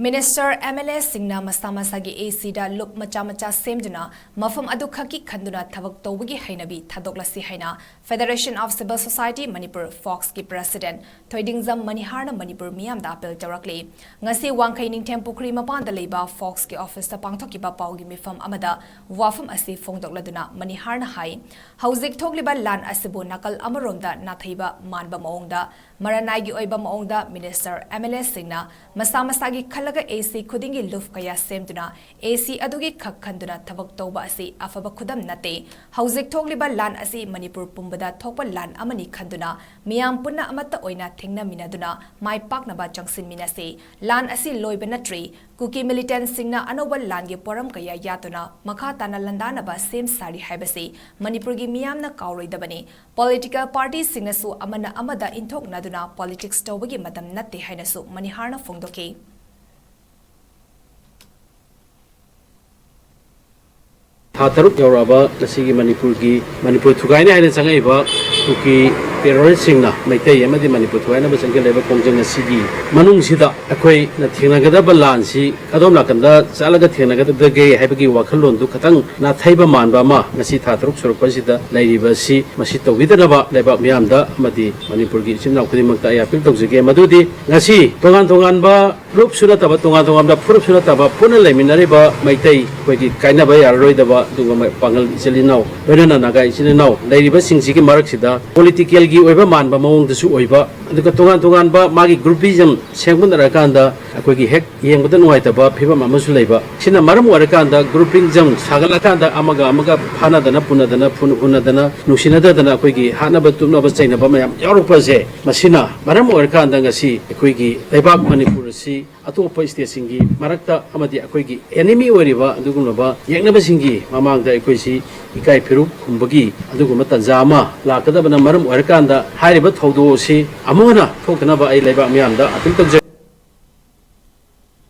Minister MLA Singna Masamasagi AC da look macha semduna mafam adu khaki khanduna thabak tawgi hainabi thadoklasi haina Federation of Civil Society Manipur Fox ki President Thoidingzam Maniharna Manipur miyam da appeal tawrakli ngasi wangkai ningthem pukri mapan da leiba Fox ki office ta pangthokiba pawgi mifam amada wafam asi fongdokladuna Maniharna hai hauzik thokliba lan asibu nakal amaronda nathaiba manba maongda maranai gi oiba maongda Minister MLA Singna Masamasagi AC Kudingi Luf Kaya Semduna, AC Adugi Kakanduna Tabak Toba Asi, Afaba Kudam Nate, Hauzik Togliba Lan Asi, Manipur Pumbada Topa Lan Amani Kanduna, Miam Puna Amata Oina Tingna Minaduna, Mai Paknaba Jangsin Minase, Lan Asi Loibanatri, Kuki Militant Singna Anoba Langi Poram Kaya Yatuna, Makatana Landanaba Same Sari Habasi, Manipurgi Miamna Kauri Dabani, Political Parties Singnasu Amana Amada Intok Naduna, Politics Tobagi Madam Nate Hainasu, Maniharna Fongdoke. Taruk Yoraba, Nasigi Manipur Tugaina and Sangaiba, Tuki terrorist Singna, Maitay Yamadi Manipur Tuana, Sangaleva Konjana City, Manung Sida, Aquay, Natinagada Balansi, Kadomlakanda, Salagatinagada, the gay Habiki Wakalun, Dukatang, Nataiba Manbama, Nasita Taruk Surpasita, Lady Versi, Masito Vidanaba, Leba Miamda, Madi, Manipur Gitchina, Kudimataya, Piltoxi, Madudi, Nasi, Tonganba, Rup Surataba, Tongan, Purp Surataba, Punale Minariba, Maitay, Waki Kainaba, Roidaba, Pangal Selino, Venana Naga Sinino, Lady Basing Siki Maraxida, Political Giveman, Bamong the Suiba, the Katongan, Magi Groupism, Sangun Rakanda, Aquaki Heck, Yangutan Whiteaba, Piva Mamusuleba, Sina Maram Warakanda, Grouping Jam, Sagalakanda, Amaga, Panadana, Punadana, Nusinada, Aquiki, Hanabatuna, Basainabama, Europase, Masina, Maram Warakanda, Gasi, Aquiki, Lebak Manipur, Atopa Stasingi, Marakta, Amadi Aquiki, enemy wherever, Dugunaba, Yanabasingi, Mamang the Equisi, Ikai Peru, Kumbagi, Adugumata Zama, Lakadabana Maram Warakanda, Haribat Hodosi, Amona, Tokanaba, Leba Mianda, I think